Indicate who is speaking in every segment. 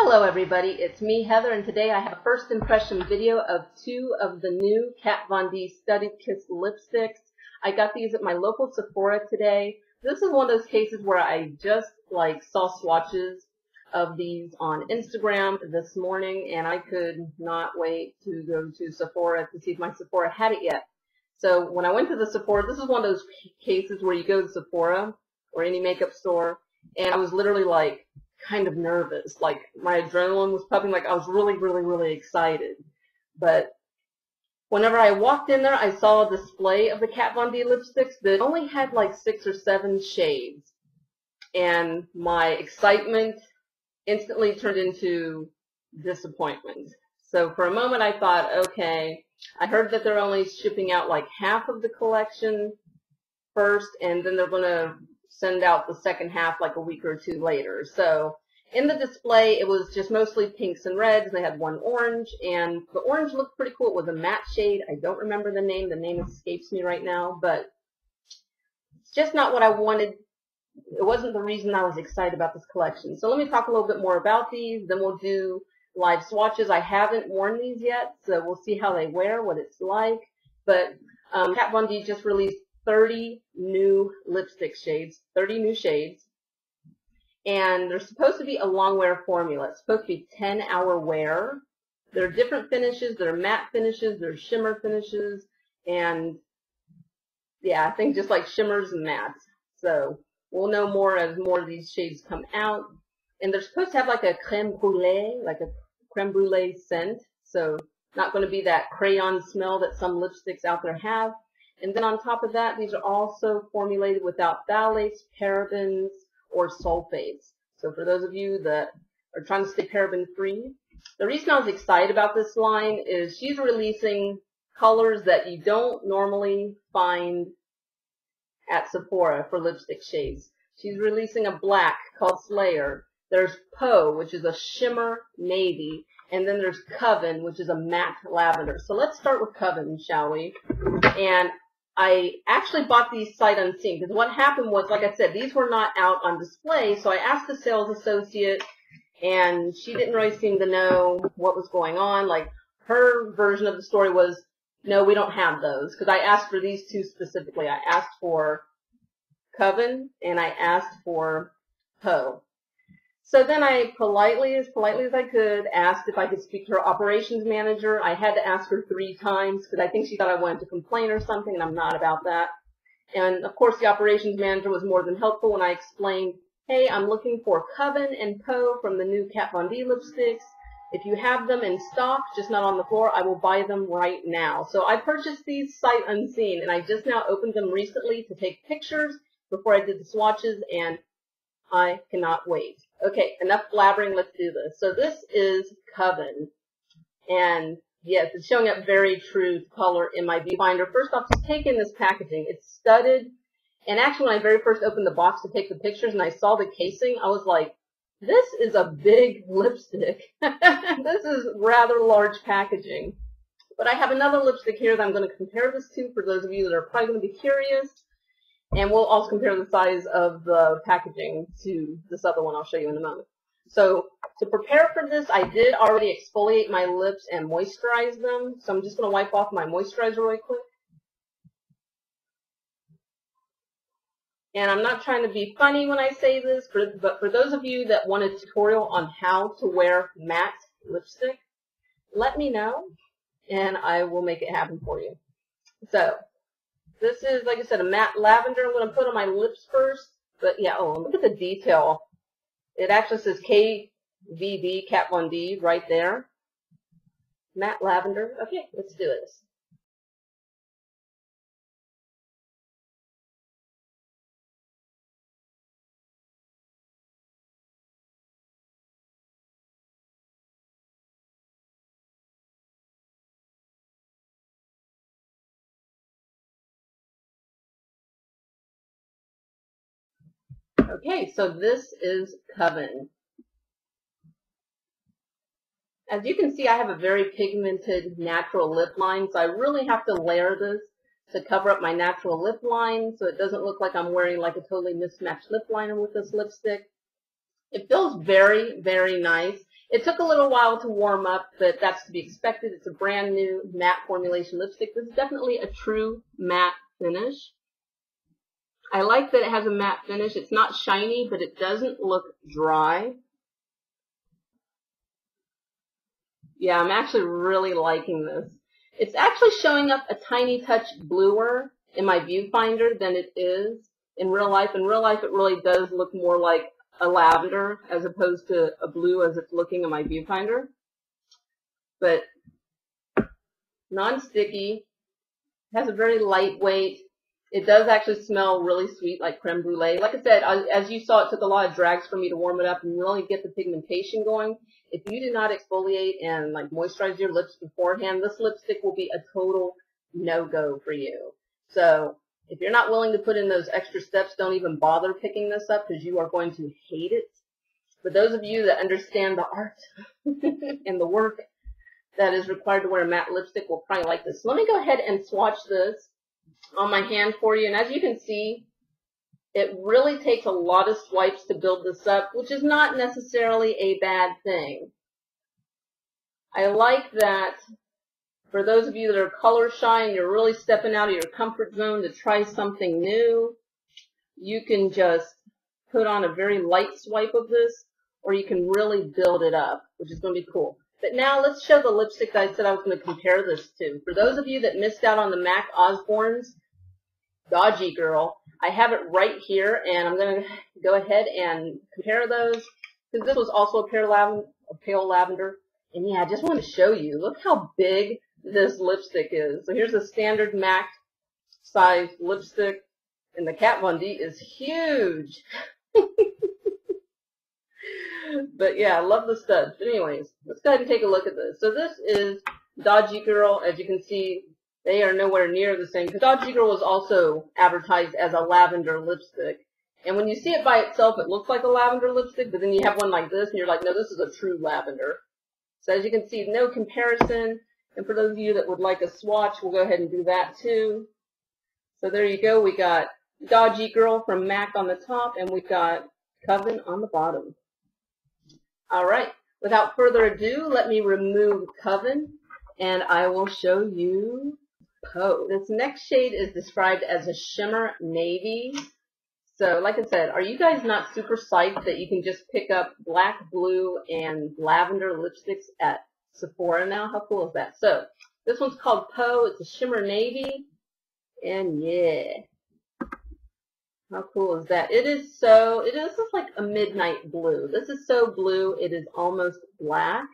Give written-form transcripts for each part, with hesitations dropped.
Speaker 1: Hello everybody, it's me Heather, and today I have a first impression video of two of the new Kat Von D Studded Kiss lipsticks. I got these at my local Sephora today. This is one of those cases where I just saw swatches of these on Instagram this morning, and I could not wait to go to Sephora to see if my Sephora had it yet. So when I went to the Sephora, this is one of those cases where you go to Sephora or any makeup store, and I was literally kind of nervous, my adrenaline was pumping, I was really excited. But whenever I walked in there, I saw a display of the Kat Von D lipsticks that only had 6 or 7 shades, and my excitement instantly turned into disappointment. So for a moment I thought, okay, I heard that they're only shipping out half of the collection first, and then they're going to send out the second half a week or two later. So in the display, it was just mostly pinks and reds. They had one orange, and the orange looked pretty cool. It was a matte shade. I don't remember the name. The name escapes me right now, but it's just not what I wanted. It wasn't the reason I was excited about this collection. So let me talk a little bit more about these, then we'll do live swatches. I haven't worn these yet, so we'll see how they wear, what it's like. But Kat Von D just released 30 new lipstick shades, 30 new shades, and they're supposed to be a long wear formula. It's supposed to be 10-hour wear. There are different finishes. There are matte finishes, there are shimmer finishes, and yeah, I think just shimmers and mattes. So we'll know more as more of these shades come out. And they're supposed to have a creme brulee scent, so not going to be that crayon smell that some lipsticks out there have. And then on top of that, these are also formulated without phthalates, parabens, or sulfates. So for those of you that are trying to stay paraben free, the reason I was excited about this line is she's releasing colors that you don't normally find at Sephora for lipstick shades. She's releasing a black called Slayer. There's Poe, which is a shimmer navy, and then there's Coven, which is a matte lavender. So let's start with Coven, shall we? And I actually bought these sight unseen, because what happened was, like I said, these were not out on display, so I asked the sales associate, and she didn't really seem to know what was going on. Her version of the story was, no, we don't have those, because I asked for these two specifically. I asked for Coven, and I asked for Poe. So then I politely as I could, asked if I could speak to her operations manager. I had to ask her 3 times because I think she thought I wanted to complain or something, and I'm not about that. And of course the operations manager was more than helpful when I explained, hey, I'm looking for Coven and Poe from the new Kat Von D lipsticks. If you have them in stock, just not on the floor, I will buy them right now. So I purchased these sight unseen, and I just now opened them recently to take pictures before I did the swatches, and I cannot wait. Okay, enough blabbering, let's do this. So this is Coven, and yes, it's showing up very true to color in my viewfinder. First off, just take in this packaging. It's studded, and actually when I very first opened the box to take the pictures and I saw the casing, I was like, this is a big lipstick. This is rather large packaging. But I have another lipstick here that I'm going to compare this to for those of you that are probably going to be curious. And we'll also compare the size of the packaging to this other one I'll show you in a moment. So to prepare for this, I did already exfoliate my lips and moisturize them. So I'm just going to wipe off my moisturizer really quick. And I'm not trying to be funny when I say this, but for those of you that want a tutorial on how to wear matte lipstick, let me know, and I will make it happen for you. So this is, like I said, a matte lavender. I'm going to put on my lips first. But yeah, oh, look at the detail. It actually says KVD, Kat Von D, right there. Matte lavender. Okay, let's do this. Okay, so this is Coven. As you can see, I have a very pigmented natural lip line, so I really have to layer this to cover up my natural lip line so it doesn't look like I'm wearing like a totally mismatched lip liner with this lipstick. It feels very, very nice. It took a little while to warm up, but that's to be expected. It's a brand new matte formulation lipstick. This is definitely a true matte finish. I like that it has a matte finish. It's not shiny, but it doesn't look dry. Yeah, I'm actually really liking this. It's actually showing up a tiny touch bluer in my viewfinder than it is in real life. In real life, it really does look more like a lavender as opposed to a blue as it's looking in my viewfinder. But non-sticky, has a very lightweight. It does actually smell really sweet like creme brulee. Like I said, as you saw, it took a lot of drags for me to warm it up and really get the pigmentation going. If you do not exfoliate and like moisturize your lips beforehand, this lipstick will be a total no-go for you. So if you're not willing to put in those extra steps, don't even bother picking this up because you are going to hate it. For those of you that understand the art and the work that is required to wear a matte lipstick will probably like this. So let me go ahead and swatch this on my hand for you. And as you can see, it really takes a lot of swipes to build this up, which is not necessarily a bad thing. I like that for those of you that are color shy and you're really stepping out of your comfort zone to try something new, you can just put on a very light swipe of this, or you can really build it up, which is going to be cool. But now let's show the lipstick that I said I was going to compare this to. For those of you that missed out on the MAC Osborne's Dodgy Girl, I have it right here, and I'm going to go ahead and compare those, because this was also a pale lavender. And yeah, I just want to show you, look how big this lipstick is. So here's a standard MAC size lipstick, and the Kat Von D is huge. But yeah, I love the studs. But anyways, let's go ahead and take a look at this. So this is Dodgy Girl. As you can see, they are nowhere near the same, because Dodgy Girl was also advertised as a lavender lipstick. And when you see it by itself, it looks like a lavender lipstick, but then you have one like this, and you're like, no, this is a true lavender. So as you can see, no comparison. And for those of you that would like a swatch, we'll go ahead and do that too. So there you go. We got Dodgy Girl from MAC on the top, and we got Coven on the bottom. All right. Without further ado, let me remove Coven, and I will show you Poe. This next shade is described as a shimmer navy. So like I said, are you guys not super psyched that you can just pick up black, blue, and lavender lipsticks at Sephora now? How cool is that? So this one's called Poe. It's a shimmer navy. And yeah, how cool is that? It is like a midnight blue. This is so blue, it is almost black.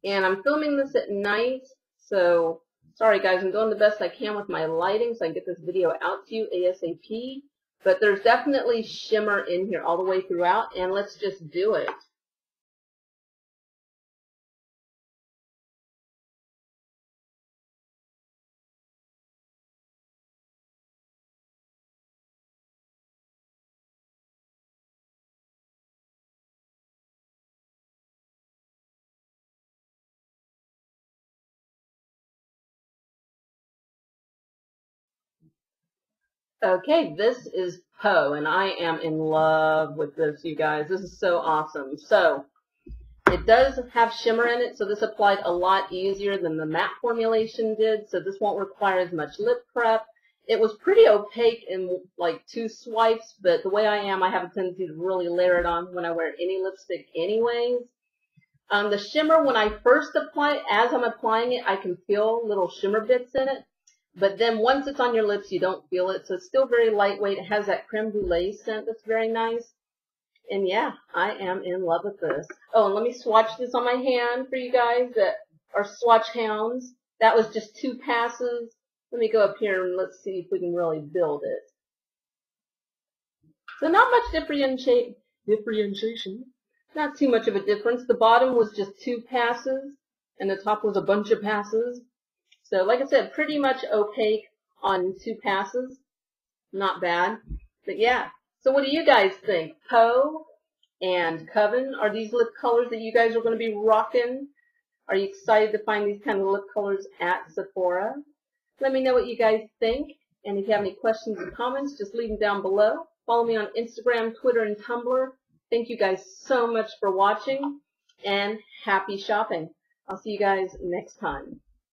Speaker 1: And I'm filming this at night, so sorry guys, I'm doing the best I can with my lighting so I can get this video out to you ASAP. But there's definitely shimmer in here all the way throughout, and let's just do it. Okay, this is Poe, and I am in love with this, you guys. This is so awesome. So, it does have shimmer in it, so this applied a lot easier than the matte formulation did, so this won't require as much lip prep. It was pretty opaque in like 2 swipes, but the way I am, I have a tendency to really layer it on when I wear any lipstick anyways. The shimmer, when I first apply it, as I'm applying it, I can feel little shimmer bits in it. But then once it's on your lips, you don't feel it. So it's still very lightweight. It has that creme brulee scent that's very nice. And yeah, I am in love with this. Oh, and let me swatch this on my hand for you guys that are swatch hounds. That was just 2 passes. Let me go up here and let's see if we can really build it. So not much differentiation. Not too much of a difference. The bottom was just 2 passes, and the top was a bunch of passes. So like I said, pretty much opaque on 2 passes. Not bad. But yeah. So what do you guys think? Poe and Coven, are these lip colors that you guys are going to be rocking? Are you excited to find these kind of lip colors at Sephora? Let me know what you guys think. And if you have any questions or comments, just leave them down below. Follow me on Instagram, Twitter, and Tumblr. Thank you guys so much for watching. and happy shopping. I'll see you guys next time.